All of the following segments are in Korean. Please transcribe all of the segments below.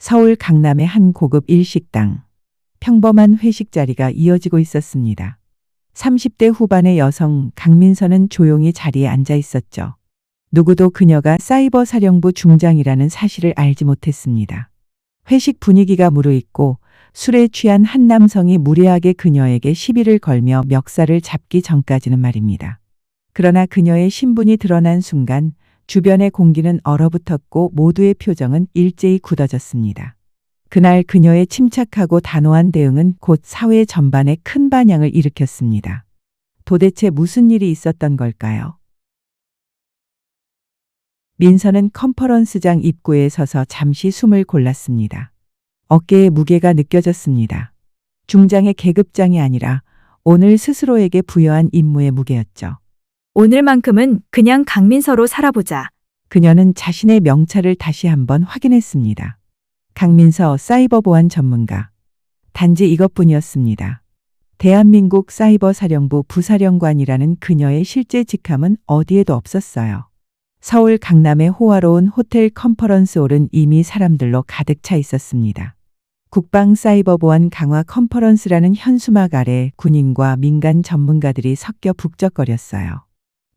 서울 강남의 한 고급 일식당. 평범한 회식 자리가 이어지고 있었습니다. 30대 후반의 여성 강민서는 조용히 자리에 앉아 있었죠. 누구도 그녀가 사이버 사령부 중장이라는 사실을 알지 못했습니다. 회식 분위기가 무르익고 술에 취한 한 남성이 무례하게 그녀에게 시비를 걸며 멱살을 잡기 전까지는 말입니다. 그러나 그녀의 신분이 드러난 순간 주변의 공기는 얼어붙었고 모두의 표정은 일제히 굳어졌습니다. 그날 그녀의 침착하고 단호한 대응은 곧 사회 전반에 큰 반향을 일으켰습니다. 도대체 무슨 일이 있었던 걸까요? 민서는 컨퍼런스장 입구에 서서 잠시 숨을 골랐습니다. 어깨에 무게가 느껴졌습니다. 중장의 계급장이 아니라 오늘 스스로에게 부여한 임무의 무게였죠. 오늘만큼은 그냥 강민서로 살아보자. 그녀는 자신의 명찰을 다시 한번 확인했습니다. 강민서 사이버 보안 전문가. 단지 이것뿐이었습니다. 대한민국 사이버 사령부 부사령관이라는 그녀의 실제 직함은 어디에도 없었어요. 서울 강남의 호화로운 호텔 컨퍼런스홀은 이미 사람들로 가득 차 있었습니다. 국방 사이버 보안 강화 컨퍼런스라는 현수막 아래 군인과 민간 전문가들이 섞여 북적거렸어요.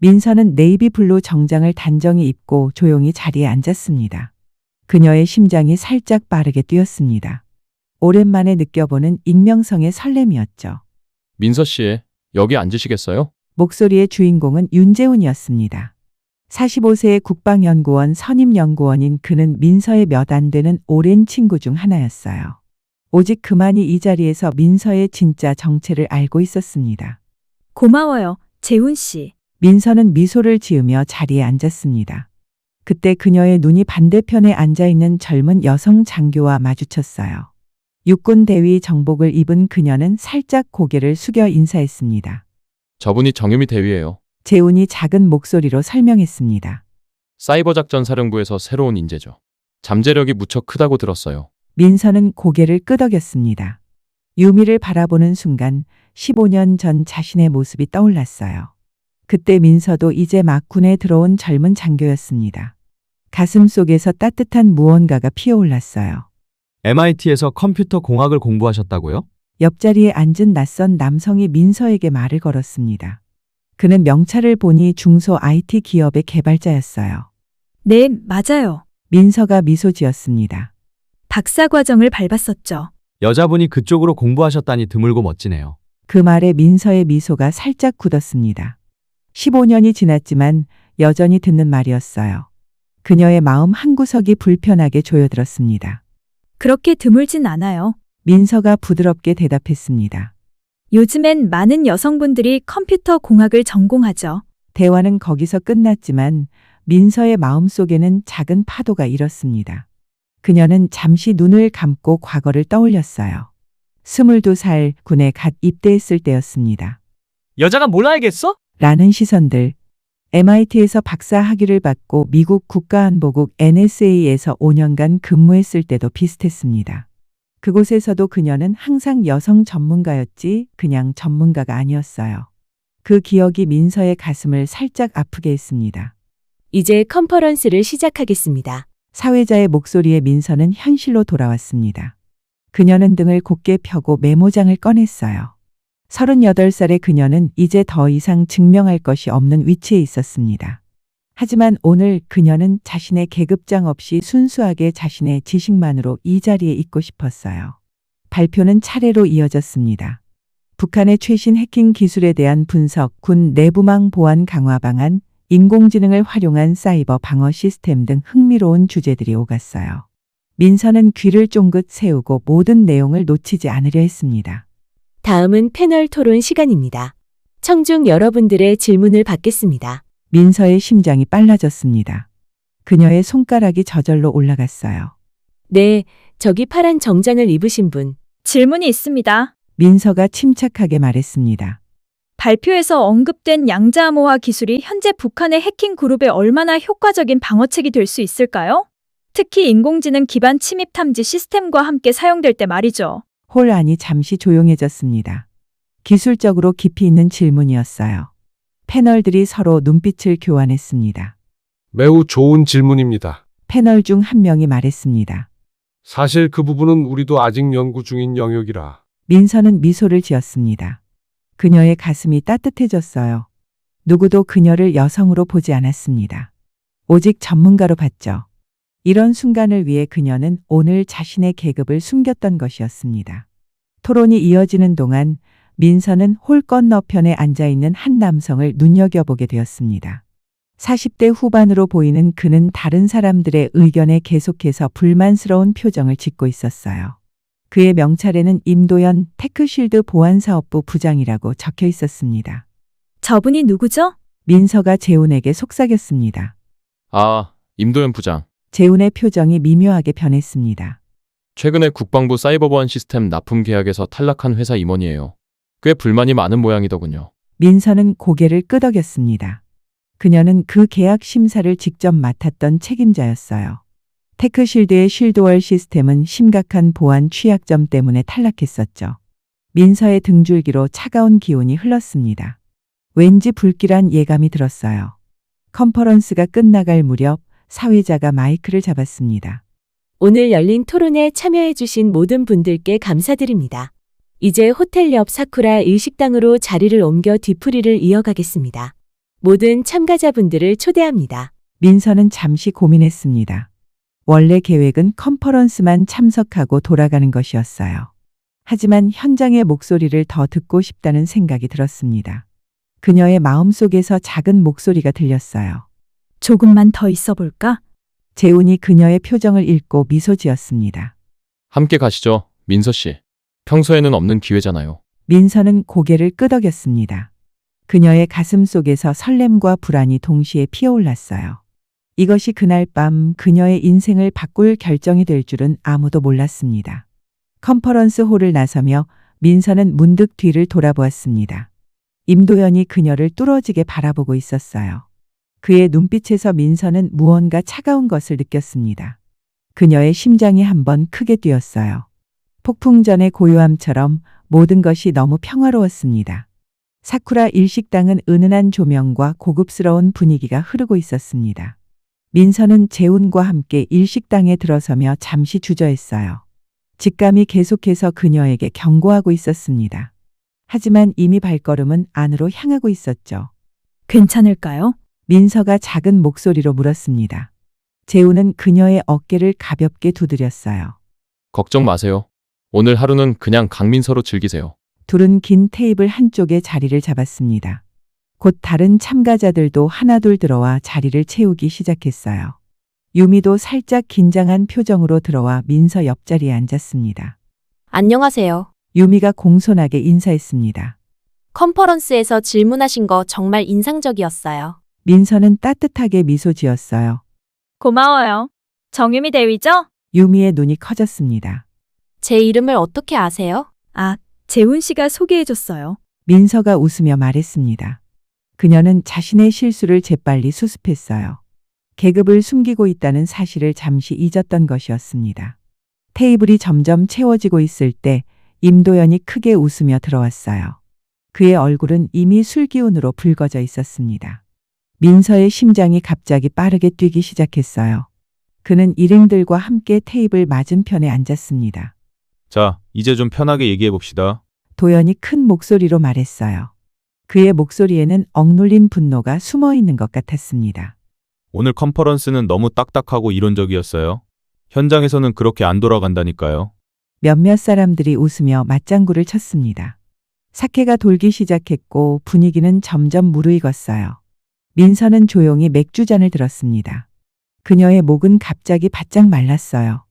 민서는 네이비 블루 정장을 단정히 입고 조용히 자리에 앉았습니다. 그녀의 심장이 살짝 빠르게 뛰었습니다. 오랜만에 느껴보는 익명성의 설렘이었죠. 민서 씨, 여기 앉으시겠어요? 목소리의 주인공은 윤재훈이었습니다. 45세의 국방연구원 선임연구원인 그는 민서의 몇 안 되는 오랜 친구 중 하나였어요. 오직 그만이 이 자리에서 민서의 진짜 정체를 알고 있었습니다. 고마워요, 재훈 씨. 민서는 미소를 지으며 자리에 앉았습니다. 그때 그녀의 눈이 반대편에 앉아있는 젊은 여성 장교와 마주쳤어요. 육군 대위 정복을 입은 그녀는 살짝 고개를 숙여 인사했습니다. 저분이 정유미 대위예요. 재훈이 작은 목소리로 설명했습니다. 사이버 작전 사령부에서 새로운 인재죠. 잠재력이 무척 크다고 들었어요. 민서는 고개를 끄덕였습니다. 유미를 바라보는 순간 15년 전 자신의 모습이 떠올랐어요. 그때 민서도 이제 막 군에 들어온 젊은 장교였습니다. 가슴 속에서 따뜻한 무언가가 피어올랐어요. MIT에서 컴퓨터 공학을 공부하셨다고요? 옆자리에 앉은 낯선 남성이 민서에게 말을 걸었습니다. 그는 명찰을 보니 중소 IT 기업의 개발자였어요. 네, 맞아요. 민서가 미소 지었습니다. 박사 과정을 밟았었죠. 여자분이 그쪽으로 공부하셨다니 드물고 멋지네요. 그 말에 민서의 미소가 살짝 굳었습니다. 15년이 지났지만 여전히 듣는 말이었어요. 그녀의 마음 한구석이 불편하게 조여들었습니다. 그렇게 드물진 않아요. 민서가 부드럽게 대답했습니다. 요즘엔 많은 여성분들이 컴퓨터 공학을 전공하죠. 대화는 거기서 끝났지만 민서의 마음속에는 작은 파도가 일었습니다. 그녀는 잠시 눈을 감고 과거를 떠올렸어요. 22살 군에 갓 입대했을 때였습니다. 여자가 뭘 알겠어? 라는 시선들. MIT에서 박사 학위를 받고 미국 국가안보국 NSA에서 5년간 근무했을 때도 비슷했습니다. 그곳에서도 그녀는 항상 여성 전문가였지 그냥 전문가가 아니었어요. 그 기억이 민서의 가슴을 살짝 아프게 했습니다. 이제 컨퍼런스를 시작하겠습니다. 사회자의 목소리에 민서는 현실로 돌아왔습니다. 그녀는 등을 곧게 펴고 메모장을 꺼냈어요. 38살의 그녀는 이제 더 이상 증명할 것이 없는 위치에 있었습니다. 하지만 오늘 그녀는 자신의 계급장 없이 순수하게 자신의 지식만으로 이 자리에 있고 싶었어요. 발표는 차례로 이어졌습니다. 북한의 최신 해킹 기술에 대한 분석, 군 내부망 보안 강화 방안, 인공지능을 활용한 사이버 방어 시스템 등 흥미로운 주제들이 오갔어요. 민서는 귀를 쫑긋 세우고 모든 내용을 놓치지 않으려 했습니다. 다음은 패널 토론 시간입니다. 청중 여러분들의 질문을 받겠습니다. 민서의 심장이 빨라졌습니다. 그녀의 손가락이 저절로 올라갔어요. 네, 저기 파란 정장을 입으신 분. 질문이 있습니다. 민서가 침착하게 말했습니다. 발표에서 언급된 양자암호화 기술이 현재 북한의 해킹 그룹에 얼마나 효과적인 방어책이 될 수 있을까요? 특히 인공지능 기반 침입 탐지 시스템과 함께 사용될 때 말이죠. 홀 안이 잠시 조용해졌습니다. 기술적으로 깊이 있는 질문이었어요. 패널들이 서로 눈빛을 교환했습니다. 매우 좋은 질문입니다. 패널 중 한 명이 말했습니다. 사실 그 부분은 우리도 아직 연구 중인 영역이라. 민서는 미소를 지었습니다. 그녀의 가슴이 따뜻해졌어요. 누구도 그녀를 여성으로 보지 않았습니다. 오직 전문가로 봤죠. 이런 순간을 위해 그녀는 오늘 자신의 계급을 숨겼던 것이었습니다. 토론이 이어지는 동안 민서는 홀 건너편에 앉아있는 한 남성을 눈여겨보게 되었습니다. 40대 후반으로 보이는 그는 다른 사람들의 의견에 계속해서 불만스러운 표정을 짓고 있었어요. 그의 명찰에는 임도연 테크쉴드 보안사업부 부장이라고 적혀 있었습니다. 저분이 누구죠? 민서가 재훈에게 속삭였습니다. 아, 임도현 부장. 재훈의 표정이 미묘하게 변했습니다. 최근에 국방부 사이버 보안 시스템 납품 계약에서 탈락한 회사 임원이에요. 꽤 불만이 많은 모양이더군요. 민서는 고개를 끄덕였습니다. 그녀는 그 계약 심사를 직접 맡았던 책임자였어요. 테크쉴드의 쉴드월 시스템은 심각한 보안 취약점 때문에 탈락했었죠. 민서의 등줄기로 차가운 기운이 흘렀습니다. 왠지 불길한 예감이 들었어요. 컨퍼런스가 끝나갈 무렵 사회자가 마이크를 잡았습니다. 오늘 열린 토론에 참여해주신 모든 분들께 감사드립니다. 이제 호텔 옆 사쿠라 일식당으로 자리를 옮겨 뒤풀이를 이어가겠습니다. 모든 참가자분들을 초대합니다. 민서는 잠시 고민했습니다. 원래 계획은 컨퍼런스만 참석하고 돌아가는 것이었어요. 하지만 현장의 목소리를 더 듣고 싶다는 생각이 들었습니다. 그녀의 마음속에서 작은 목소리가 들렸어요. 조금만 더 있어 볼까? 재훈이 그녀의 표정을 읽고 미소 지었습니다. 함께 가시죠, 민서 씨. 평소에는 없는 기회잖아요. 민서는 고개를 끄덕였습니다. 그녀의 가슴 속에서 설렘과 불안이 동시에 피어올랐어요. 이것이 그날 밤 그녀의 인생을 바꿀 결정이 될 줄은 아무도 몰랐습니다. 컨퍼런스 홀을 나서며 민서는 문득 뒤를 돌아보았습니다. 임도연이 그녀를 뚫어지게 바라보고 있었어요. 그의 눈빛에서 민서는 무언가 차가운 것을 느꼈습니다. 그녀의 심장이 한번 크게 뛰었어요. 폭풍 전의 고요함처럼 모든 것이 너무 평화로웠습니다. 사쿠라 일식당은 은은한 조명과 고급스러운 분위기가 흐르고 있었습니다. 민서는 재훈과 함께 일식당에 들어서며 잠시 주저했어요. 직감이 계속해서 그녀에게 경고하고 있었습니다. 하지만 이미 발걸음은 안으로 향하고 있었죠. 괜찮을까요? 민서가 작은 목소리로 물었습니다. 재훈은 그녀의 어깨를 가볍게 두드렸어요. 걱정 마세요. 오늘 하루는 그냥 강민서로 즐기세요. 둘은 긴 테이블 한쪽에 자리를 잡았습니다. 곧 다른 참가자들도 하나둘 들어와 자리를 채우기 시작했어요. 유미도 살짝 긴장한 표정으로 들어와 민서 옆자리에 앉았습니다. 안녕하세요. 유미가 공손하게 인사했습니다. 컨퍼런스에서 질문하신 거 정말 인상적이었어요. 민서는 따뜻하게 미소 지었어요. 고마워요. 정유미 대위죠? 유미의 눈이 커졌습니다. 제 이름을 어떻게 아세요? 아, 재훈 씨가 소개해줬어요. 민서가 웃으며 말했습니다. 그녀는 자신의 실수를 재빨리 수습했어요. 계급을 숨기고 있다는 사실을 잠시 잊었던 것이었습니다. 테이블이 점점 채워지고 있을 때 임도연이 크게 웃으며 들어왔어요. 그의 얼굴은 이미 술기운으로 붉어져 있었습니다. 민서의 심장이 갑자기 빠르게 뛰기 시작했어요. 그는 일행들과 함께 테이블 맞은편에 앉았습니다. 자, 이제 좀 편하게 얘기해 봅시다. 도연이 큰 목소리로 말했어요. 그의 목소리에는 억눌린 분노가 숨어 있는 것 같았습니다. 오늘 컨퍼런스는 너무 딱딱하고 이론적이었어요. 현장에서는 그렇게 안 돌아간다니까요. 몇몇 사람들이 웃으며 맞장구를 쳤습니다. 사케가 돌기 시작했고 분위기는 점점 무르익었어요. 민서는 조용히 맥주잔을 들었습니다. 그녀의 목은 갑자기 바짝 말랐어요.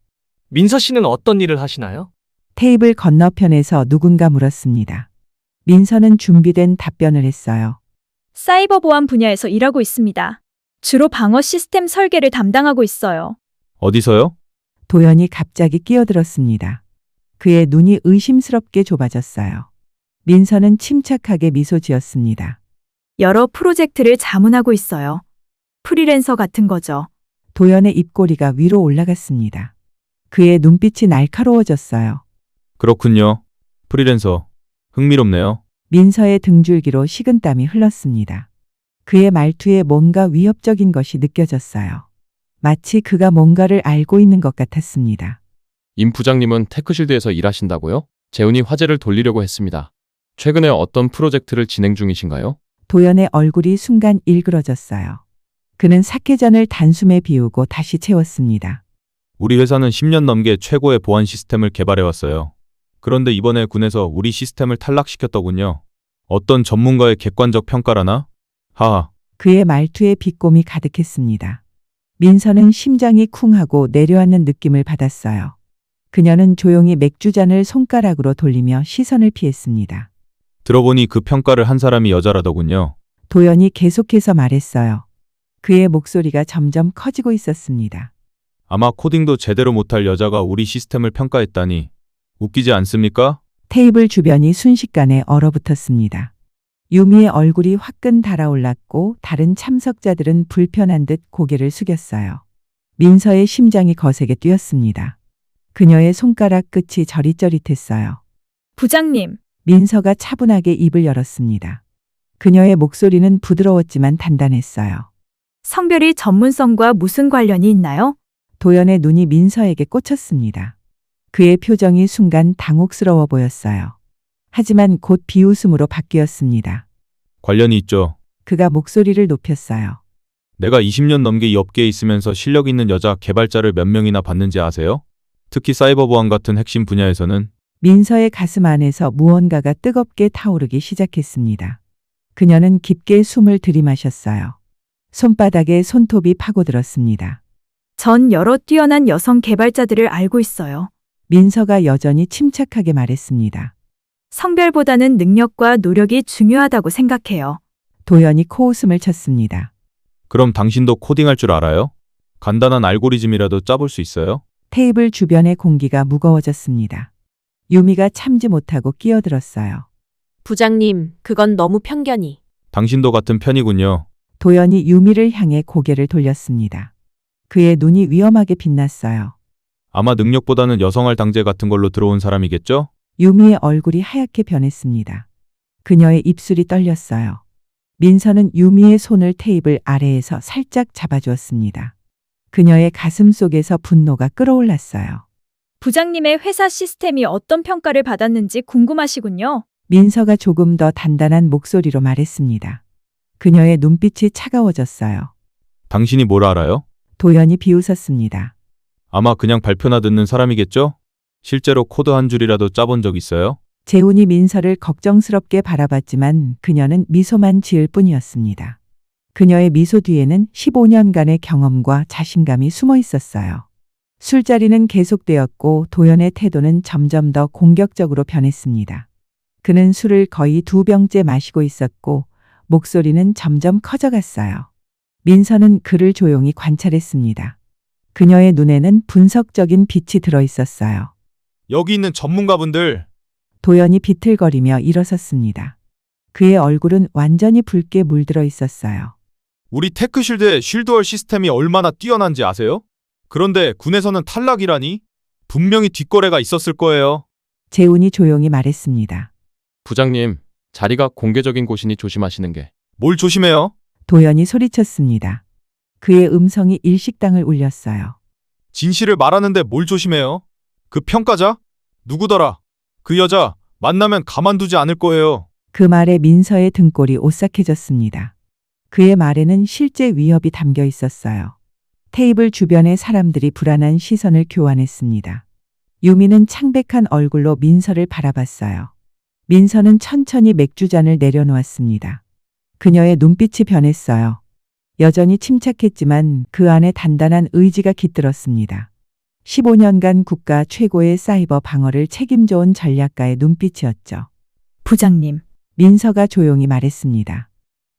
민서 씨는 어떤 일을 하시나요? 테이블 건너편에서 누군가 물었습니다. 민서는 준비된 답변을 했어요. 사이버 보안 분야에서 일하고 있습니다. 주로 방어 시스템 설계를 담당하고 있어요. 어디서요? 도연이 갑자기 끼어들었습니다. 그의 눈이 의심스럽게 좁아졌어요. 민서는 침착하게 미소 지었습니다. 여러 프로젝트를 자문하고 있어요. 프리랜서 같은 거죠. 도연의 입꼬리가 위로 올라갔습니다. 그의 눈빛이 날카로워졌어요. 그렇군요. 프리랜서. 흥미롭네요. 민서의 등줄기로 식은땀이 흘렀습니다. 그의 말투에 뭔가 위협적인 것이 느껴졌어요. 마치 그가 뭔가를 알고 있는 것 같았습니다. 임 부장님은 테크실드에서 일하신다고요? 재훈이 화제를 돌리려고 했습니다. 최근에 어떤 프로젝트를 진행 중이신가요? 도연의 얼굴이 순간 일그러졌어요. 그는 사케전을 단숨에 비우고 다시 채웠습니다. 우리 회사는 10년 넘게 최고의 보안 시스템을 개발해왔어요. 그런데 이번에 군에서 우리 시스템을 탈락시켰더군요. 어떤 전문가의 객관적 평가라나? 하하. 그의 말투에 비꼼이 가득했습니다. 민서는 심장이 쿵하고 내려앉는 느낌을 받았어요. 그녀는 조용히 맥주잔을 손가락으로 돌리며 시선을 피했습니다. 들어보니 그 평가를 한 사람이 여자라더군요. 도연이 계속해서 말했어요. 그의 목소리가 점점 커지고 있었습니다. 아마 코딩도 제대로 못할 여자가 우리 시스템을 평가했다니. 웃기지 않습니까? 테이블 주변이 순식간에 얼어붙었습니다. 유미의 얼굴이 화끈 달아올랐고 다른 참석자들은 불편한 듯 고개를 숙였어요. 민서의 심장이 거세게 뛰었습니다. 그녀의 손가락 끝이 저릿저릿했어요. 부장님, 민서가 차분하게 입을 열었습니다. 그녀의 목소리는 부드러웠지만 단단했어요. 성별이 전문성과 무슨 관련이 있나요? 도연의 눈이 민서에게 꽂혔습니다. 그의 표정이 순간 당혹스러워 보였어요. 하지만 곧 비웃음으로 바뀌었습니다. 관련이 있죠. 그가 목소리를 높였어요. 내가 20년 넘게 이 업계에 있으면서 실력 있는 여자 개발자를 몇 명이나 봤는지 아세요? 특히 사이버 보안 같은 핵심 분야에서는. 민서의 가슴 안에서 무언가가 뜨겁게 타오르기 시작했습니다. 그녀는 깊게 숨을 들이마셨어요. 손바닥에 손톱이 파고들었습니다. 전 여러 뛰어난 여성 개발자들을 알고 있어요. 민서가 여전히 침착하게 말했습니다. 성별보다는 능력과 노력이 중요하다고 생각해요. 도연이 코웃음을 쳤습니다. 그럼 당신도 코딩할 줄 알아요? 간단한 알고리즘이라도 짜볼 수 있어요? 테이블 주변의 공기가 무거워졌습니다. 유미가 참지 못하고 끼어들었어요. 부장님, 그건 너무 편견이. 당신도 같은 편이군요. 도연이 유미를 향해 고개를 돌렸습니다. 그의 눈이 위험하게 빛났어요. 아마 능력보다는 여성할 당제 같은 걸로 들어온 사람이겠죠? 유미의 얼굴이 하얗게 변했습니다. 그녀의 입술이 떨렸어요. 민서는 유미의 손을 테이블 아래에서 살짝 잡아주었습니다. 그녀의 가슴 속에서 분노가 끓어올랐어요. 부장님의 회사 시스템이 어떤 평가를 받았는지 궁금하시군요. 민서가 조금 더 단단한 목소리로 말했습니다. 그녀의 눈빛이 차가워졌어요. 당신이 뭘 알아요? 도연이 비웃었습니다. 아마 그냥 발표나 듣는 사람이겠죠? 실제로 코드 한 줄이라도 짜본 적 있어요? 재훈이 민서를 걱정스럽게 바라봤지만 그녀는 미소만 지을 뿐이었습니다. 그녀의 미소 뒤에는 15년간의 경험과 자신감이 숨어 있었어요. 술자리는 계속되었고 도연의 태도는 점점 더 공격적으로 변했습니다. 그는 술을 거의 2병째 마시고 있었고 목소리는 점점 커져갔어요. 민서는 그를 조용히 관찰했습니다. 그녀의 눈에는 분석적인 빛이 들어 있었어요. 여기 있는 전문가분들. 도연이 비틀거리며 일어섰습니다. 그의 얼굴은 완전히 붉게 물들어 있었어요. 우리 테크실드의 쉴드월 시스템이 얼마나 뛰어난지 아세요? 그런데 군에서는 탈락이라니? 분명히 뒷거래가 있었을 거예요. 재훈이 조용히 말했습니다. 부장님, 자리가 공개적인 곳이니 조심하시는 게. 뭘 조심해요? 도연이 소리쳤습니다. 그의 음성이 일식당을 울렸어요. 진실을 말하는데 뭘 조심해요? 그 평가자? 누구더라? 그 여자 만나면 가만두지 않을 거예요. 그 말에 민서의 등골이 오싹해졌습니다. 그의 말에는 실제 위협이 담겨 있었어요. 테이블 주변의 사람들이 불안한 시선을 교환했습니다. 유미는 창백한 얼굴로 민서를 바라봤어요. 민서는 천천히 맥주잔을 내려놓았습니다. 그녀의 눈빛이 변했어요. 여전히 침착했지만 그 안에 단단한 의지가 깃들었습니다. 15년간 국가 최고의 사이버 방어를 책임져온 전략가의 눈빛이었죠. 부장님, 민서가 조용히 말했습니다.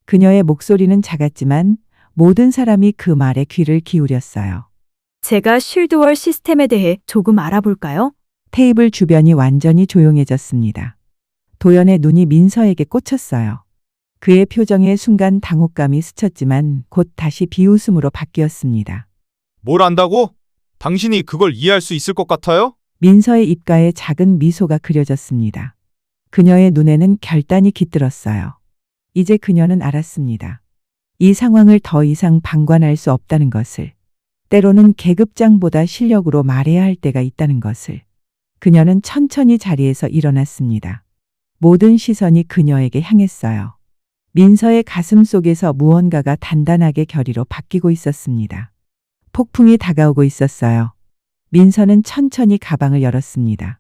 그녀의 목소리는 작았지만 모든 사람이 그 말에 귀를 기울였어요. 제가 쉴드월 시스템에 대해 조금 알아볼까요? 테이블 주변이 완전히 조용해졌습니다. 도연의 눈이 민서에게 꽂혔어요. 그의 표정에 순간 당혹감이 스쳤지만 곧 다시 비웃음으로 바뀌었습니다. 뭘 안다고? 당신이 그걸 이해할 수 있을 것 같아요? 민서의 입가에 작은 미소가 그려졌습니다. 그녀의 눈에는 결단이 깃들었어요. 이제 그녀는 알았습니다. 이 상황을 더 이상 방관할 수 없다는 것을. 때로는 계급장보다 실력으로 말해야 할 때가 있다는 것을. 그녀는 천천히 자리에서 일어났습니다. 모든 시선이 그녀에게 향했어요. 민서의 가슴 속에서 무언가가 단단하게 결의로 바뀌고 있었습니다. 폭풍이 다가오고 있었어요. 민서는 천천히 가방을 열었습니다.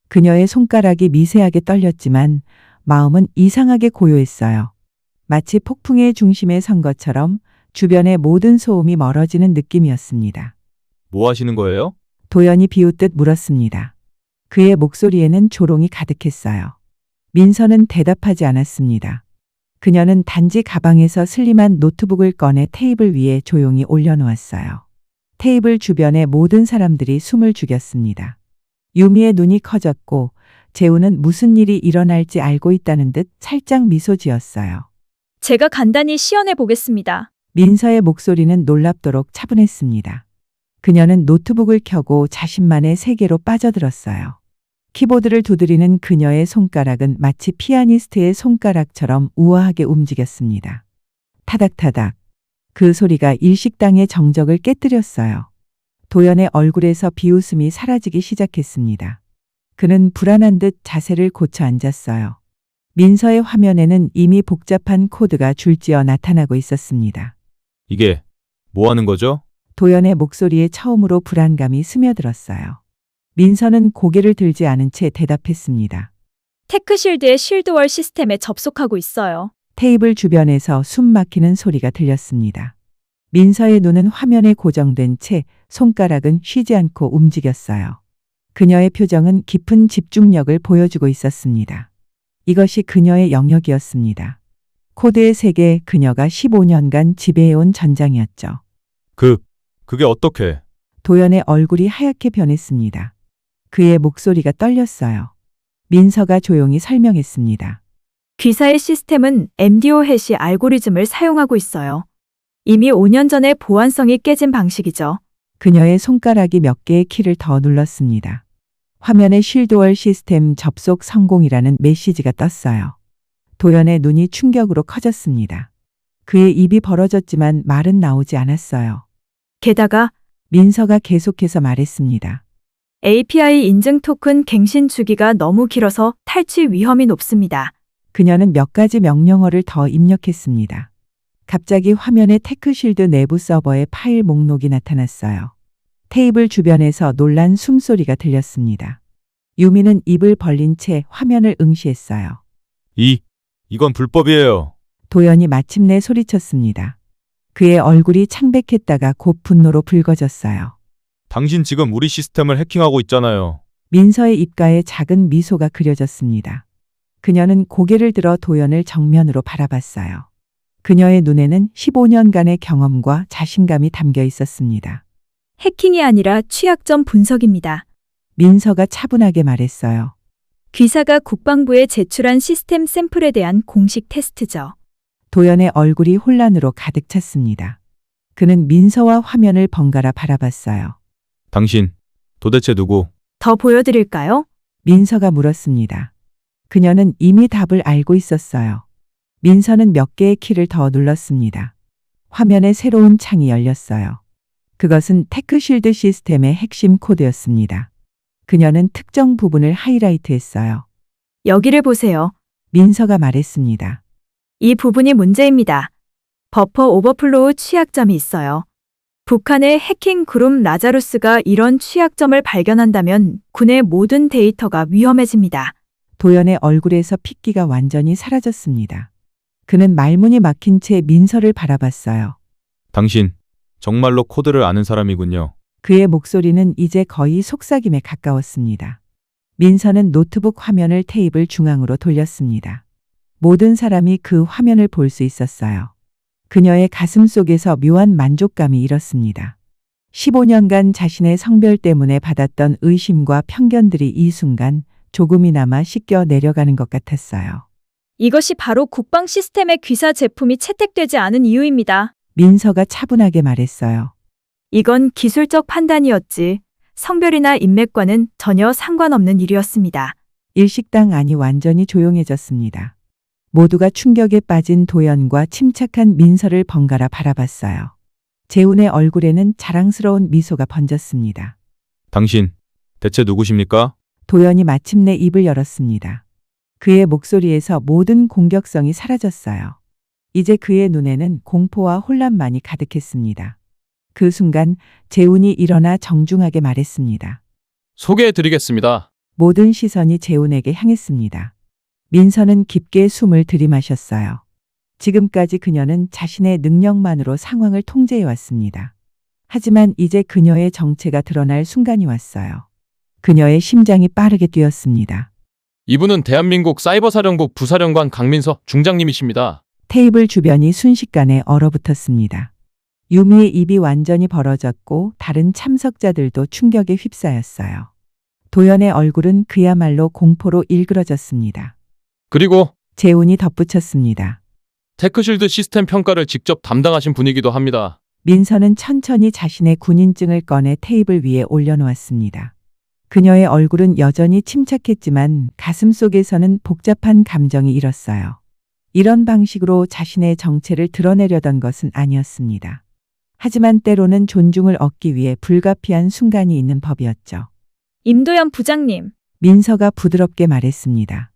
그녀의 손가락이 미세하게 떨렸지만 마음은 이상하게 고요했어요. 마치 폭풍의 중심에 선 것처럼 주변의 모든 소음이 멀어지는 느낌이었습니다. 뭐 하시는 거예요? 도연이 비웃듯 물었습니다. 그의 목소리에는 조롱이 가득했어요. 민서는 대답하지 않았습니다. 그녀는 단지 가방에서 슬림한 노트북을 꺼내 테이블 위에 조용히 올려놓았어요. 테이블 주변의 모든 사람들이 숨을 죽였습니다. 유미의 눈이 커졌고 재우는 무슨 일이 일어날지 알고 있다는 듯 살짝 미소 지었어요. 제가 간단히 시연해 보겠습니다. 민서의 목소리는 놀랍도록 차분했습니다. 그녀는 노트북을 켜고 자신만의 세계로 빠져들었어요. 키보드를 두드리는 그녀의 손가락은 마치 피아니스트의 손가락처럼 우아하게 움직였습니다. 타닥타닥. 그 소리가 일식당의 정적을 깨뜨렸어요. 도연의 얼굴에서 비웃음이 사라지기 시작했습니다. 그는 불안한 듯 자세를 고쳐 앉았어요. 민서의 화면에는 이미 복잡한 코드가 줄지어 나타나고 있었습니다. 이게 뭐 하는 거죠? 도연의 목소리에 처음으로 불안감이 스며들었어요. 민서는 고개를 들지 않은 채 대답했습니다. 테크실드의 쉴드월 시스템에 접속하고 있어요. 테이블 주변에서 숨 막히는 소리가 들렸습니다. 민서의 눈은 화면에 고정된 채 손가락은 쉬지 않고 움직였어요. 그녀의 표정은 깊은 집중력을 보여주고 있었습니다. 이것이 그녀의 영역이었습니다. 코드의 세계, 그녀가 15년간 지배해온 전장이었죠. 그게 어떻게? 도연의 얼굴이 하얗게 변했습니다. 그의 목소리가 떨렸어요. 민서가 조용히 설명했습니다. 귀사의 시스템은 MDO 해시 알고리즘을 사용하고 있어요. 이미 5년 전에 보안성이 깨진 방식이죠. 그녀의 손가락이 몇 개의 키를 더 눌렀습니다. 화면에 쉴드월 시스템 접속 성공이라는 메시지가 떴어요. 도연의 눈이 충격으로 커졌습니다. 그의 입이 벌어졌지만 말은 나오지 않았어요. 게다가 민서가 계속해서 말했습니다. API 인증 토큰 갱신 주기가 너무 길어서 탈취 위험이 높습니다. 그녀는 몇 가지 명령어를 더 입력했습니다. 갑자기 화면에 테크실드 내부 서버의 파일 목록이 나타났어요. 테이블 주변에서 놀란 숨소리가 들렸습니다. 유미는 입을 벌린 채 화면을 응시했어요. 이건 불법이에요. 도연이 마침내 소리쳤습니다. 그의 얼굴이 창백했다가 곧 분노로 붉어졌어요. 당신 지금 우리 시스템을 해킹하고 있잖아요. 민서의 입가에 작은 미소가 그려졌습니다. 그녀는 고개를 들어 도연을 정면으로 바라봤어요. 그녀의 눈에는 15년간의 경험과 자신감이 담겨 있었습니다. 해킹이 아니라 취약점 분석입니다. 민서가 차분하게 말했어요. 귀사가 국방부에 제출한 시스템 샘플에 대한 공식 테스트죠. 도연의 얼굴이 혼란으로 가득 찼습니다. 그는 민서와 화면을 번갈아 바라봤어요. 당신 도대체 누구? 더 보여드릴까요? 민서가 물었습니다. 그녀는 이미 답을 알고 있었어요. 민서는 몇 개의 키를 더 눌렀습니다. 화면에 새로운 창이 열렸어요. 그것은 테크쉴드 시스템의 핵심 코드였습니다. 그녀는 특정 부분을 하이라이트했어요. 여기를 보세요. 민서가 말했습니다. 이 부분이 문제입니다. 버퍼 오버플로우 취약점이 있어요. 북한의 해킹 그룹 라자루스가 이런 취약점을 발견한다면 군의 모든 데이터가 위험해집니다. 도연의 얼굴에서 핏기가 완전히 사라졌습니다. 그는 말문이 막힌 채 민서를 바라봤어요. 당신 정말로 코드를 아는 사람이군요. 그의 목소리는 이제 거의 속삭임에 가까웠습니다. 민서는 노트북 화면을 테이블 중앙으로 돌렸습니다. 모든 사람이 그 화면을 볼 수 있었어요. 그녀의 가슴 속에서 묘한 만족감이 일었습니다. 15년간 자신의 성별 때문에 받았던 의심과 편견들이 이 순간 조금이나마 씻겨 내려가는 것 같았어요. 이것이 바로 국방 시스템의 귀사 제품이 채택되지 않은 이유입니다. 민서가 차분하게 말했어요. 이건 기술적 판단이었지 성별이나 인맥과는 전혀 상관없는 일이었습니다. 일식당 안이 완전히 조용해졌습니다. 모두가 충격에 빠진 도연과 침착한 민서를 번갈아 바라봤어요. 재훈의 얼굴에는 자랑스러운 미소가 번졌습니다. 당신, 대체 누구십니까? 도연이 마침내 입을 열었습니다. 그의 목소리에서 모든 공격성이 사라졌어요. 이제 그의 눈에는 공포와 혼란만이 가득했습니다. 그 순간 재훈이 일어나 정중하게 말했습니다. 소개해드리겠습니다. 모든 시선이 재훈에게 향했습니다. 민서는 깊게 숨을 들이마셨어요. 지금까지 그녀는 자신의 능력만으로 상황을 통제해 왔습니다. 하지만 이제 그녀의 정체가 드러날 순간이 왔어요. 그녀의 심장이 빠르게 뛰었습니다. 이분은 대한민국 사이버사령부 부사령관 강민서 중장님이십니다. 테이블 주변이 순식간에 얼어붙었습니다. 유미의 입이 완전히 벌어졌고 다른 참석자들도 충격에 휩싸였어요. 도연의 얼굴은 그야말로 공포로 일그러졌습니다. 그리고 재훈이 덧붙였습니다. 테크실드 시스템 평가를 직접 담당하신 분이기도 합니다. 민서는 천천히 자신의 군인증을 꺼내 테이블 위에 올려놓았습니다. 그녀의 얼굴은 여전히 침착했지만 가슴 속에서는 복잡한 감정이 일었어요. 이런 방식으로 자신의 정체를 드러내려던 것은 아니었습니다. 하지만 때로는 존중을 얻기 위해 불가피한 순간이 있는 법이었죠. 임도연 부장님, 민서가 부드럽게 말했습니다.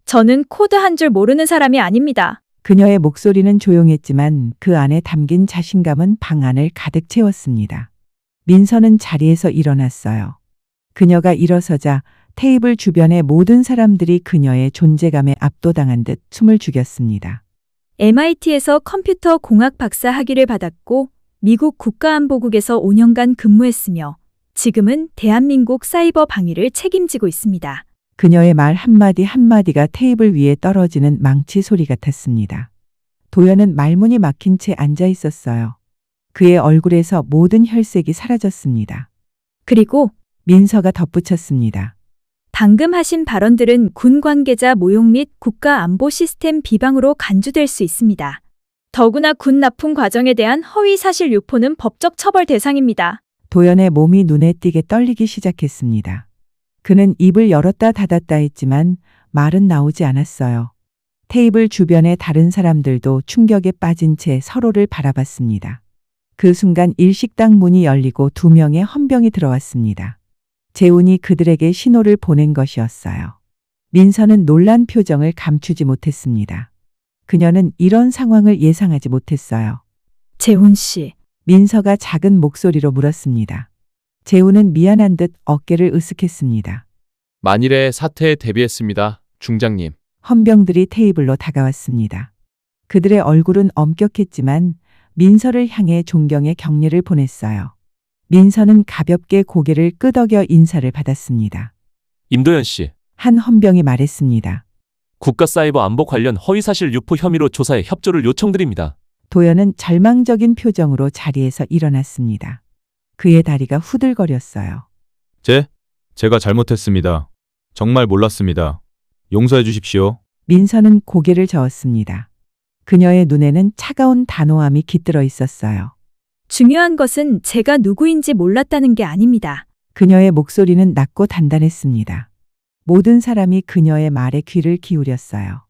저는 코드 한 줄 모르는 사람이 아닙니다. 그녀의 목소리는 조용했지만 그 안에 담긴 자신감은 방 안을 가득 채웠습니다. 민서는 자리에서 일어났어요. 그녀가 일어서자 테이블 주변의 모든 사람들이 그녀의 존재감에 압도당한 듯 숨을 죽였습니다. MIT에서 컴퓨터 공학 박사 학위를 받았고 미국 국가안보국에서 5년간 근무했으며 지금은 대한민국 사이버 방위를 책임지고 있습니다. 그녀의 말 한마디 한마디가 테이블 위에 떨어지는 망치 소리 같았습니다. 도연은 말문이 막힌 채 앉아 있었어요. 그의 얼굴에서 모든 혈색이 사라졌습니다. 그리고 민서가 덧붙였습니다. 방금 하신 발언들은 군 관계자 모욕 및 국가안보 시스템 비방으로 간주될 수 있습니다. 더구나 군 납품 과정에 대한 허위 사실 유포는 법적 처벌 대상입니다. 도연의 몸이 눈에 띄게 떨리기 시작했습니다. 그는 입을 열었다 닫았다 했지만 말은 나오지 않았어요. 테이블 주변의 다른 사람들도 충격에 빠진 채 서로를 바라봤습니다. 그 순간 일식당 문이 열리고 2명의 헌병이 들어왔습니다. 재훈이 그들에게 신호를 보낸 것이었어요. 민서는 놀란 표정을 감추지 못했습니다. 그녀는 이런 상황을 예상하지 못했어요. 재훈 씨, 민서가 작은 목소리로 물었습니다. 재훈은 미안한 듯 어깨를 으쓱했습니다. 만일의 사태에 대비했습니다. 중장님. 헌병들이 테이블로 다가왔습니다. 그들의 얼굴은 엄격했지만 민서를 향해 존경의 격려를 보냈어요. 민서는 가볍게 고개를 끄덕여 인사를 받았습니다. 임도연 씨, 한 헌병이 말했습니다. 국가사이버 안보 관련 허위사실 유포 혐의로 조사에 협조를 요청드립니다. 도연은 절망적인 표정으로 자리에서 일어났습니다. 그의 다리가 후들거렸어요. 제가 잘못했습니다. 정말 몰랐습니다. 용서해 주십시오. 민서는 고개를 저었습니다. 그녀의 눈에는 차가운 단호함이 깃들어 있었어요. 중요한 것은 제가 누구인지 몰랐다는 게 아닙니다. 그녀의 목소리는 낮고 단단했습니다. 모든 사람이 그녀의 말에 귀를 기울였어요.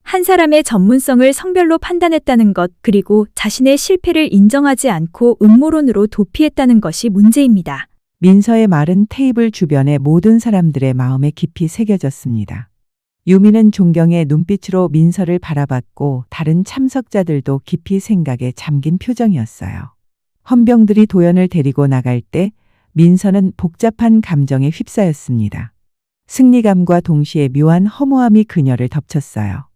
한 사람의 전문성을 성별로 판단했다는 것, 그리고 자신의 실패를 인정하지 않고 음모론으로 도피했다는 것이 문제입니다. 민서의 말은 테이블 주변의 모든 사람들의 마음에 깊이 새겨졌습니다. 유미는 존경의 눈빛으로 민서를 바라봤고 다른 참석자들도 깊이 생각에 잠긴 표정이었어요. 헌병들이 도연을 데리고 나갈 때 민서는 복잡한 감정에 휩싸였습니다. 승리감과 동시에 묘한 허무함이 그녀를 덮쳤어요.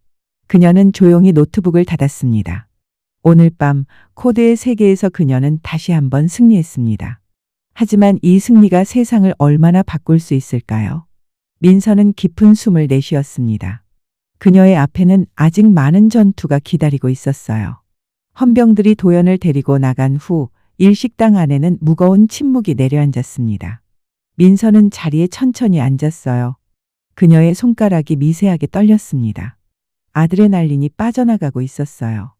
그녀는 조용히 노트북을 닫았습니다. 오늘 밤 코드의 세계에서 그녀는 다시 한번 승리했습니다. 하지만 이 승리가 세상을 얼마나 바꿀 수 있을까요? 민서는 깊은 숨을 내쉬었습니다. 그녀의 앞에는 아직 많은 전투가 기다리고 있었어요. 헌병들이 도연을 데리고 나간 후 일식당 안에는 무거운 침묵이 내려앉았습니다. 민서는 자리에 천천히 앉았어요. 그녀의 손가락이 미세하게 떨렸습니다. 아드레날린이 빠져나가고 있었어요.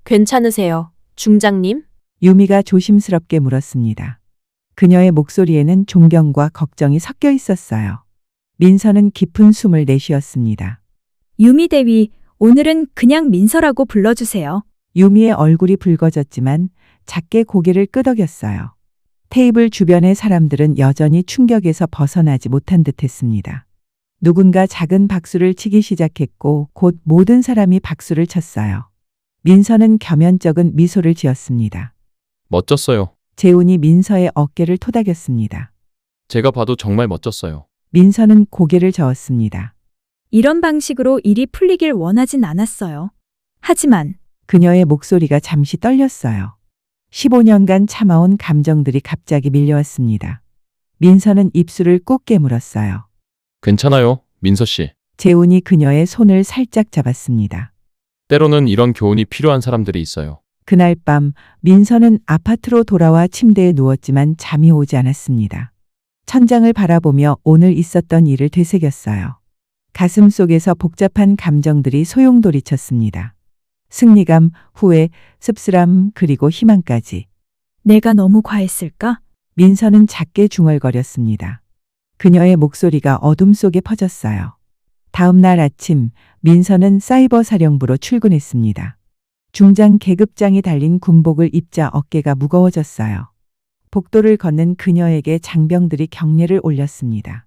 괜찮으세요, 중장님? 유미가 조심스럽게 물었습니다. 그녀의 목소리에는 존경과 걱정이 섞여 있었어요. 민서는 깊은 숨을 내쉬었습니다. 유미 대위, 오늘은 그냥 민서라고 불러주세요. 유미의 얼굴이 붉어졌지만 작게 고개를 끄덕였어요. 테이블 주변의 사람들은 여전히 충격에서 벗어나지 못한 듯 했습니다. 누군가 작은 박수를 치기 시작했고 곧 모든 사람이 박수를 쳤어요. 민서는 겸연쩍은 미소를 지었습니다. 멋졌어요. 재훈이 민서의 어깨를 토닥였습니다. 제가 봐도 정말 멋졌어요. 민서는 고개를 저었습니다. 이런 방식으로 일이 풀리길 원하진 않았어요. 하지만 그녀의 목소리가 잠시 떨렸어요. 15년간 참아온 감정들이 갑자기 밀려왔습니다. 민서는 입술을 꾹 깨물었어요. 괜찮아요, 민서 씨. 재훈이 그녀의 손을 살짝 잡았습니다. 때로는 이런 교훈이 필요한 사람들이 있어요. 그날 밤 민서는 아파트로 돌아와 침대에 누웠지만 잠이 오지 않았습니다. 천장을 바라보며 오늘 있었던 일을 되새겼어요. 가슴 속에서 복잡한 감정들이 소용돌이쳤습니다. 승리감, 후회, 씁쓸함, 그리고 희망까지. 내가 너무 과했을까? 민서는 작게 중얼거렸습니다. 그녀의 목소리가 어둠 속에 퍼졌어요. 다음 날 아침 민서는 사이버 사령부로 출근했습니다. 중장 계급장이 달린 군복을 입자 어깨가 무거워졌어요. 복도를 걷는 그녀에게 장병들이 경례를 올렸습니다.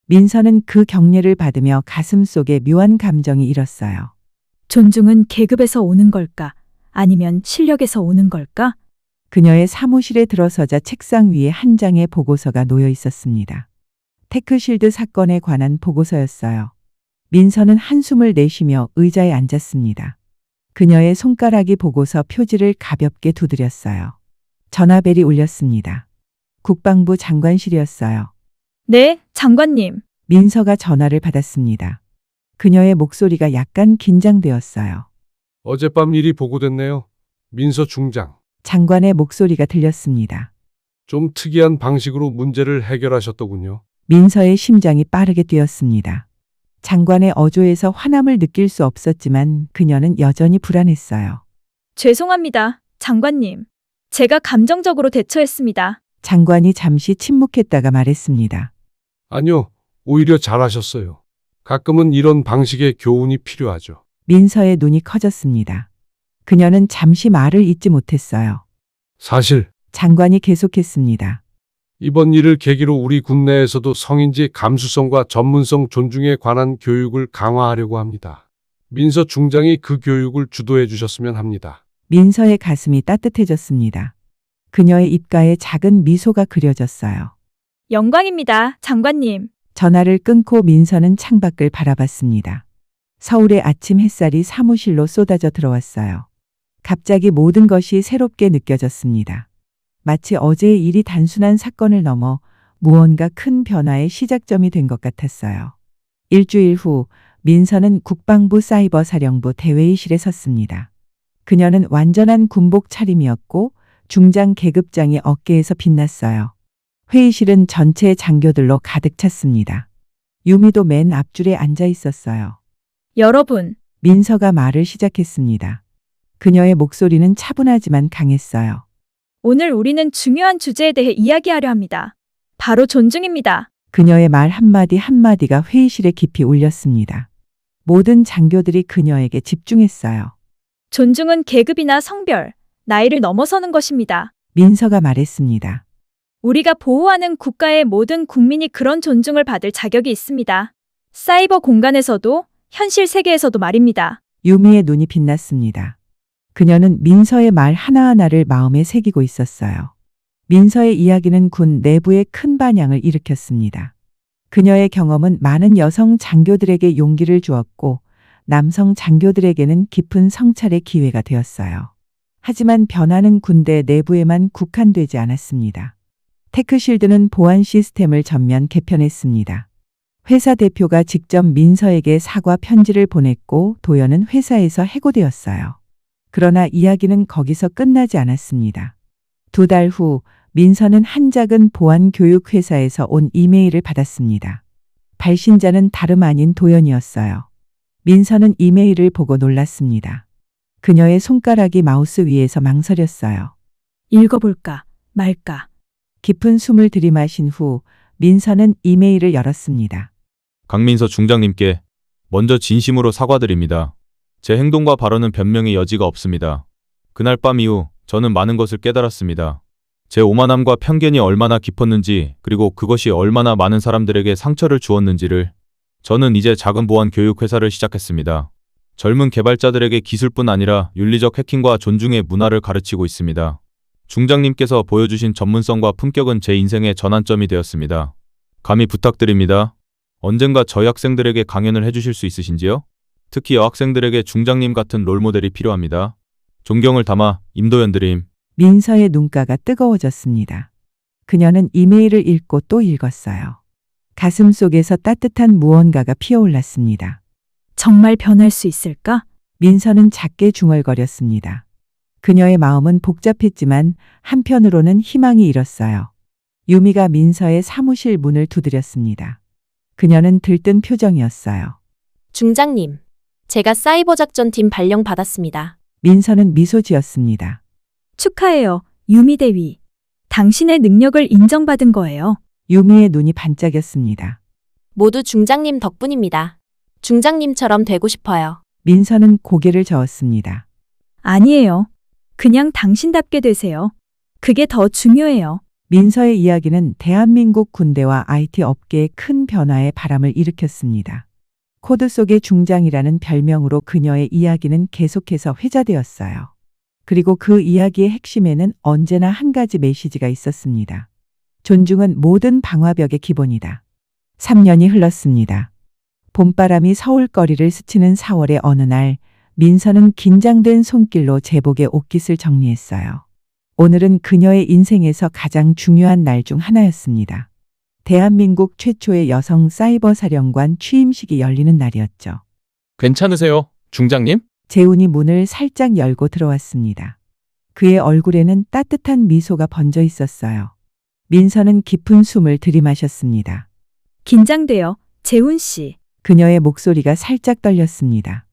민서는 그 경례를 받으며 가슴 속에 묘한 감정이 일었어요. 존중은 계급에서 오는 걸까? 아니면 실력에서 오는 걸까? 그녀의 사무실에 들어서자 책상 위에 한 장의 보고서가 놓여 있었습니다. 테크실드 사건에 관한 보고서였어요. 민서는 한숨을 내쉬며 의자에 앉았습니다. 그녀의 손가락이 보고서 표지를 가볍게 두드렸어요. 전화벨이 울렸습니다. 국방부 장관실이었어요. 네, 장관님. 민서가 전화를 받았습니다. 그녀의 목소리가 약간 긴장되었어요. 어젯밤 일이 보고됐네요. 민서 중장. 장관의 목소리가 들렸습니다. 좀 특이한 방식으로 문제를 해결하셨더군요. 민서의 심장이 빠르게 뛰었습니다. 장관의 어조에서 화남을 느낄 수 없었지만 그녀는 여전히 불안했어요. 죄송합니다, 장관님. 제가 감정적으로 대처했습니다. 장관이 잠시 침묵했다가 말했습니다. 아니요, 오히려 잘하셨어요. 가끔은 이런 방식의 교훈이 필요하죠. 민서의 눈이 커졌습니다. 그녀는 잠시 말을 잇지 못했어요. 사실 장관이 계속했습니다. 이번 일을 계기로 우리 군내에서도 성인지 감수성과 전문성 존중에 관한 교육을 강화하려고 합니다. 민서 중장이 그 교육을 주도해 주셨으면 합니다. 민서의 가슴이 따뜻해졌습니다. 그녀의 입가에 작은 미소가 그려졌어요. 영광입니다, 장관님. 전화를 끊고 민서는 창밖을 바라봤습니다. 서울의 아침 햇살이 사무실로 쏟아져 들어왔어요. 갑자기 모든 것이 새롭게 느껴졌습니다. 마치 어제의 일이 단순한 사건을 넘어 무언가 큰 변화의 시작점이 된 것 같았어요. 일주일 후 민서는 국방부 사이버 사령부 대회의실에 섰습니다. 그녀는 완전한 군복 차림이었고 중장 계급장이 어깨에서 빛났어요. 회의실은 전체 장교들로 가득 찼습니다. 유미도 맨 앞줄에 앉아 있었어요. 여러분, 민서가 말을 시작했습니다. 그녀의 목소리는 차분하지만 강했어요. 오늘 우리는 중요한 주제에 대해 이야기하려 합니다. 바로 존중입니다. 그녀의 말 한마디 한마디가 회의실에 깊이 울렸습니다. 모든 장교들이 그녀에게 집중했어요. 존중은 계급이나 성별, 나이를 넘어서는 것입니다. 민서가 말했습니다. 우리가 보호하는 국가의 모든 국민이 그런 존중을 받을 자격이 있습니다. 사이버 공간에서도, 현실 세계에서도 말입니다. 유미의 눈이 빛났습니다. 그녀는 민서의 말 하나하나를 마음에 새기고 있었어요. 민서의 이야기는 군 내부에 큰 반향을 일으켰습니다. 그녀의 경험은 많은 여성 장교들에게 용기를 주었고 남성 장교들에게는 깊은 성찰의 기회가 되었어요. 하지만 변화는 군대 내부에만 국한되지 않았습니다. 테크실드는 보안 시스템을 전면 개편했습니다. 회사 대표가 직접 민서에게 사과 편지를 보냈고 도연은 회사에서 해고되었어요. 그러나 이야기는 거기서 끝나지 않았습니다. 2달 후 민서는 한 작은 보안 교육 회사에서 온 이메일을 받았습니다. 발신자는 다름 아닌 도연이었어요. 민서는 이메일을 보고 놀랐습니다. 그녀의 손가락이 마우스 위에서 망설였어요. 읽어볼까 말까. 깊은 숨을 들이마신 후 민서는 이메일을 열었습니다. 강민서 중장님께 먼저 진심으로 사과드립니다. 제 행동과 발언은 변명의 여지가 없습니다. 그날 밤 이후 저는 많은 것을 깨달았습니다. 제 오만함과 편견이 얼마나 깊었는지, 그리고 그것이 얼마나 많은 사람들에게 상처를 주었는지를. 저는 이제 작은 보안 교육 회사를 시작했습니다. 젊은 개발자들에게 기술뿐 아니라 윤리적 해킹과 존중의 문화를 가르치고 있습니다. 중장님께서 보여주신 전문성과 품격은 제 인생의 전환점이 되었습니다. 감히 부탁드립니다. 언젠가 저희 학생들에게 강연을 해주실 수 있으신지요? 특히 여학생들에게 중장님 같은 롤모델이 필요합니다. 존경을 담아 임도연 드림. 민서의 눈가가 뜨거워졌습니다. 그녀는 이메일을 읽고 또 읽었어요. 가슴 속에서 따뜻한 무언가가 피어올랐습니다. 정말 변할 수 있을까? 민서는 작게 중얼거렸습니다. 그녀의 마음은 복잡했지만 한편으로는 희망이 일었어요. 유미가 민서의 사무실 문을 두드렸습니다. 그녀는 들뜬 표정이었어요. 중장님, 제가 사이버 작전팀 발령 받았습니다. 민서는 미소 지었습니다. 축하해요, 유미 대위. 당신의 능력을 인정받은 거예요. 유미의 눈이 반짝였습니다. 모두 중장님 덕분입니다. 중장님처럼 되고 싶어요. 민서는 고개를 저었습니다. 아니에요. 그냥 당신답게 되세요. 그게 더 중요해요. 민서의 이야기는 대한민국 군대와 IT 업계의 큰 변화의 바람을 일으켰습니다. 코드 속의 중장이라는 별명으로 그녀의 이야기는 계속해서 회자되었어요. 그리고 그 이야기의 핵심에는 언제나 한 가지 메시지가 있었습니다. 존중은 모든 방화벽의 기본이다. 3년이 흘렀습니다. 봄바람이 서울거리를 스치는 4월의 어느 날, 민서는 긴장된 손길로 제복의 옷깃을 정리했어요. 오늘은 그녀의 인생에서 가장 중요한 날 중 하나였습니다. 대한민국 최초의 여성 사이버 사령관 취임식이 열리는 날이었죠. 괜찮으세요, 중장님? 재훈이 문을 살짝 열고 들어왔습니다. 그의 얼굴에는 따뜻한 미소가 번져 있었어요. 민서는 깊은 숨을 들이마셨습니다. 긴장돼요, 재훈 씨. 그녀의 목소리가 살짝 떨렸습니다.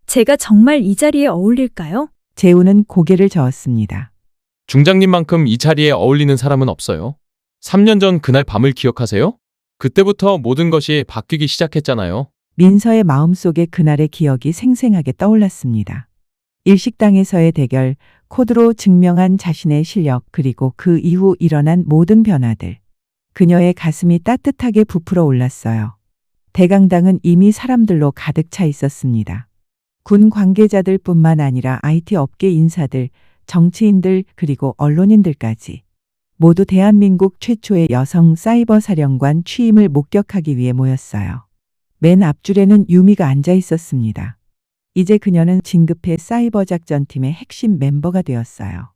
제가 정말 이 자리에 어울릴까요? 재훈은 고개를 저었습니다. 중장님만큼 이 자리에 어울리는 사람은 없어요. 3년 전 그날 밤을 기억하세요? 그때부터 모든 것이 바뀌기 시작했잖아요. 민서의 마음속에 그날의 기억이 생생하게 떠올랐습니다. 일식당에서의 대결, 코드로 증명한 자신의 실력, 그리고 그 이후 일어난 모든 변화들. 그녀의 가슴이 따뜻하게 부풀어 올랐어요. 대강당은 이미 사람들로 가득 차 있었습니다. 군 관계자들뿐만 아니라 IT 업계 인사들, 정치인들, 그리고 언론인들까지. 모두 대한민국 최초의 여성 사이버 사령관 취임을 목격하기 위해 모였어요. 맨 앞줄에는 유미가 앉아 있었습니다. 이제 그녀는 진급해 사이버 작전팀의 핵심 멤버가 되었어요.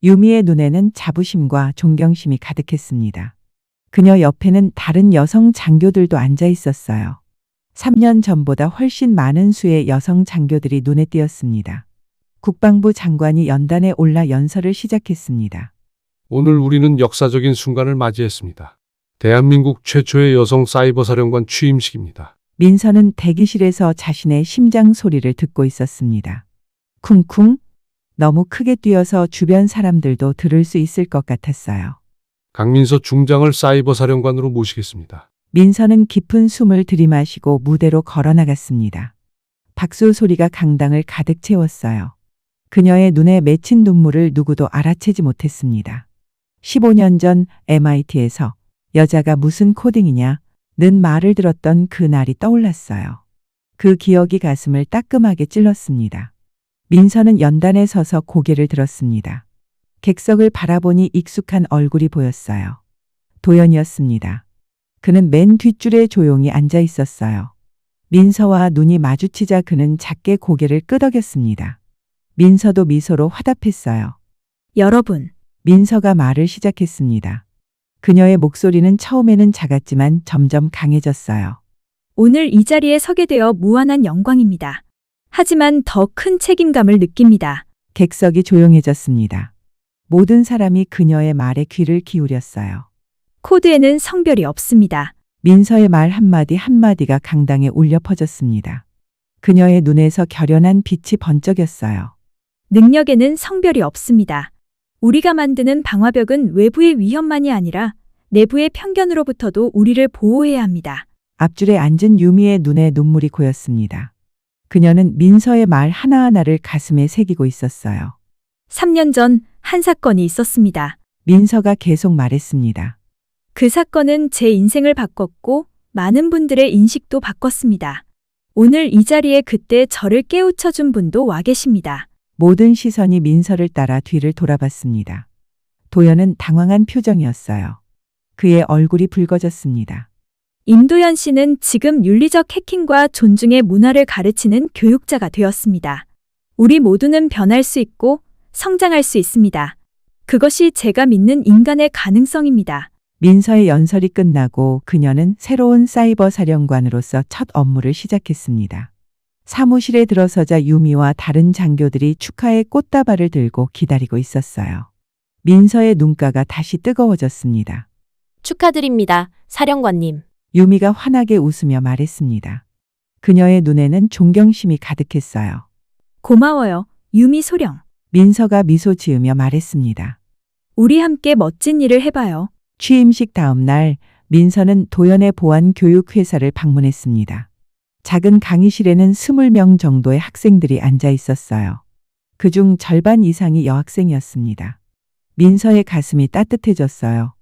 유미의 눈에는 자부심과 존경심이 가득했습니다. 그녀 옆에는 다른 여성 장교들도 앉아 있었어요. 3년 전보다 훨씬 많은 수의 여성 장교들이 눈에 띄었습니다. 국방부 장관이 연단에 올라 연설을 시작했습니다. 오늘 우리는 역사적인 순간을 맞이했습니다. 대한민국 최초의 여성 사이버 사령관 취임식입니다. 민서는 대기실에서 자신의 심장 소리를 듣고 있었습니다. 쿵쿵. 너무 크게 뛰어서 주변 사람들도 들을 수 있을 것 같았어요. 강민서 중장을 사이버 사령관으로 모시겠습니다. 민서는 깊은 숨을 들이마시고 무대로 걸어나갔습니다. 박수 소리가 강당을 가득 채웠어요. 그녀의 눈에 맺힌 눈물을 누구도 알아채지 못했습니다. 15년 전 MIT에서 여자가 무슨 코딩이냐 는 말을 들었던 그 날이 떠올랐어요. 그 기억이 가슴을 따끔하게 찔렀습니다. 민서는 연단에 서서 고개를 들었습니다. 객석을 바라보니 익숙한 얼굴이 보였어요. 도연이었습니다. 그는 맨 뒷줄에 조용히 앉아 있었어요. 민서와 눈이 마주치자 그는 작게 고개를 끄덕였습니다. 민서도 미소로 화답했어요. 여러분, 민서가 말을 시작했습니다. 그녀의 목소리는 처음에는 작았지만 점점 강해졌어요. 오늘 이 자리에 서게 되어 무한한 영광입니다. 하지만 더 큰 책임감을 느낍니다. 객석이 조용해졌습니다. 모든 사람이 그녀의 말에 귀를 기울였어요. 코드에는 성별이 없습니다. 민서의 말 한마디 한마디가 강당에 울려 퍼졌습니다. 그녀의 눈에서 결연한 빛이 번쩍였어요. 능력에는 성별이 없습니다. 우리가 만드는 방화벽은 외부의 위험만이 아니라 내부의 편견으로부터도 우리를 보호해야 합니다. 앞줄에 앉은 유미의 눈에 눈물이 고였습니다. 그녀는 민서의 말 하나하나를 가슴에 새기고 있었어요. 3년 전 한 사건이 있었습니다. 민서가 계속 말했습니다. 그 사건은 제 인생을 바꿨고 많은 분들의 인식도 바꿨습니다. 오늘 이 자리에 그때 저를 깨우쳐준 분도 와 계십니다. 모든 시선이 민서를 따라 뒤를 돌아봤습니다. 도연은 당황한 표정이었어요. 그의 얼굴이 붉어졌습니다. 임도연 씨는 지금 윤리적 해킹과 존중의 문화를 가르치는 교육자가 되었습니다. 우리 모두는 변할 수 있고 성장할 수 있습니다. 그것이 제가 믿는 인간의 가능성입니다. 민서의 연설이 끝나고 그녀는 새로운 사이버 사령관으로서 첫 업무를 시작했습니다. 사무실에 들어서자 유미와 다른 장교들이 축하의 꽃다발을 들고 기다리고 있었어요. 민서의 눈가가 다시 뜨거워졌습니다. 축하드립니다, 사령관님. 유미가 환하게 웃으며 말했습니다. 그녀의 눈에는 존경심이 가득했어요. 고마워요, 유미 소령. 민서가 미소 지으며 말했습니다. 우리 함께 멋진 일을 해봐요. 취임식 다음 날 민서는 도연의 보안 교육 회사를 방문했습니다. 작은 강의실에는 20명 정도의 학생들이 앉아 있었어요. 그중 절반 이상이 여학생이었습니다. 민서의 가슴이 따뜻해졌어요.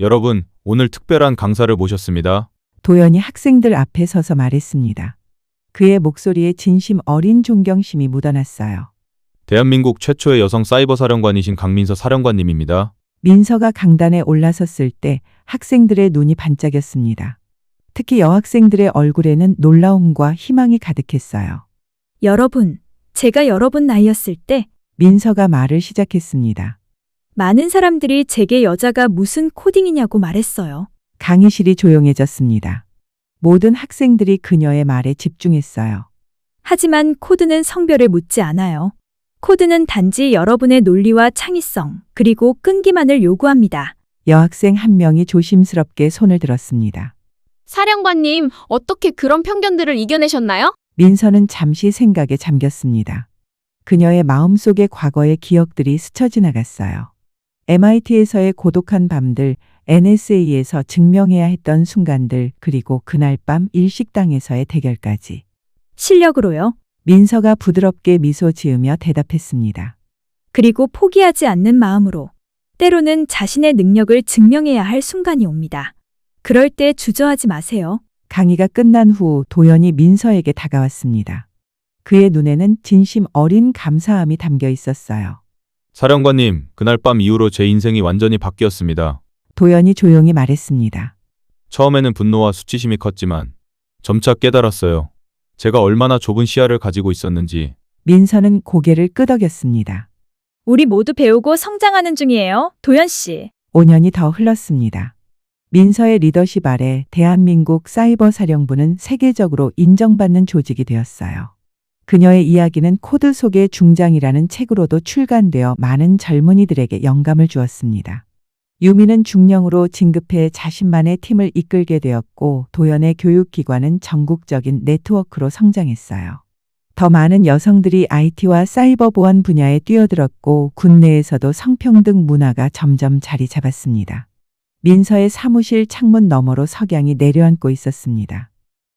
여러분, 오늘 특별한 강사를 모셨습니다. 도연이 학생들 앞에 서서 말했습니다. 그의 목소리에 진심 어린 존경심이 묻어났어요. 대한민국 최초의 여성 사이버 사령관이신 강민서 사령관님입니다. 민서가 강단에 올라섰을 때 학생들의 눈이 반짝였습니다. 특히 여학생들의 얼굴에는 놀라움과 희망이 가득했어요. 여러분, 제가 여러분 나이였을 때 민서가 말을 시작했습니다. 많은 사람들이 제게 여자가 무슨 코딩이냐고 말했어요. 강의실이 조용해졌습니다. 모든 학생들이 그녀의 말에 집중했어요. 하지만 코드는 성별을 묻지 않아요. 코드는 단지 여러분의 논리와 창의성, 그리고 끈기만을 요구합니다. 여학생 한 명이 조심스럽게 손을 들었습니다. 사령관님, 어떻게 그런 편견들을 이겨내셨나요? 민서는 잠시 생각에 잠겼습니다. 그녀의 마음속의 과거의 기억들이 스쳐 지나갔어요. MIT에서의 고독한 밤들, NSA에서 증명해야 했던 순간들, 그리고 그날 밤 일식당에서의 대결까지. 실력으로요. 민서가 부드럽게 미소 지으며 대답했습니다. 그리고 포기하지 않는 마음으로. 때로는 자신의 능력을 증명해야 할 순간이 옵니다. 그럴 때 주저하지 마세요. 강의가 끝난 후 도연이 민서에게 다가왔습니다. 그의 눈에는 진심 어린 감사함이 담겨 있었어요. 사령관님, 그날 밤 이후로 제 인생이 완전히 바뀌었습니다. 도연이 조용히 말했습니다. 처음에는 분노와 수치심이 컸지만 점차 깨달았어요. 제가 얼마나 좁은 시야를 가지고 있었는지. 민서는 고개를 끄덕였습니다. 우리 모두 배우고 성장하는 중이에요, 도연 씨. 5년이 더 흘렀습니다. 민서의 리더십 아래 대한민국 사이버 사령부는 세계적으로 인정받는 조직이 되었어요. 그녀의 이야기는 코드 속의 중장이라는 책으로도 출간되어 많은 젊은이들에게 영감을 주었습니다. 유미는 중령으로 진급해 자신만의 팀을 이끌게 되었고 도연의 교육기관은 전국적인 네트워크로 성장했어요. 더 많은 여성들이 IT와 사이버 보안 분야에 뛰어들었고 군내에서도 성평등 문화가 점점 자리 잡았습니다. 민서의 사무실 창문 너머로 석양이 내려앉고 있었습니다.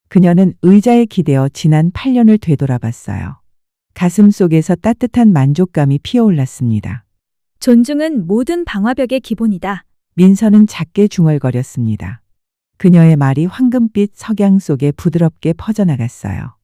그녀는 의자에 기대어 지난 8년을 되돌아봤어요. 가슴 속에서 따뜻한 만족감이 피어올랐습니다. 존중은 모든 방화벽의 기본이다. 민서는 작게 중얼거렸습니다. 그녀의 말이 황금빛 석양 속에 부드럽게 퍼져나갔어요.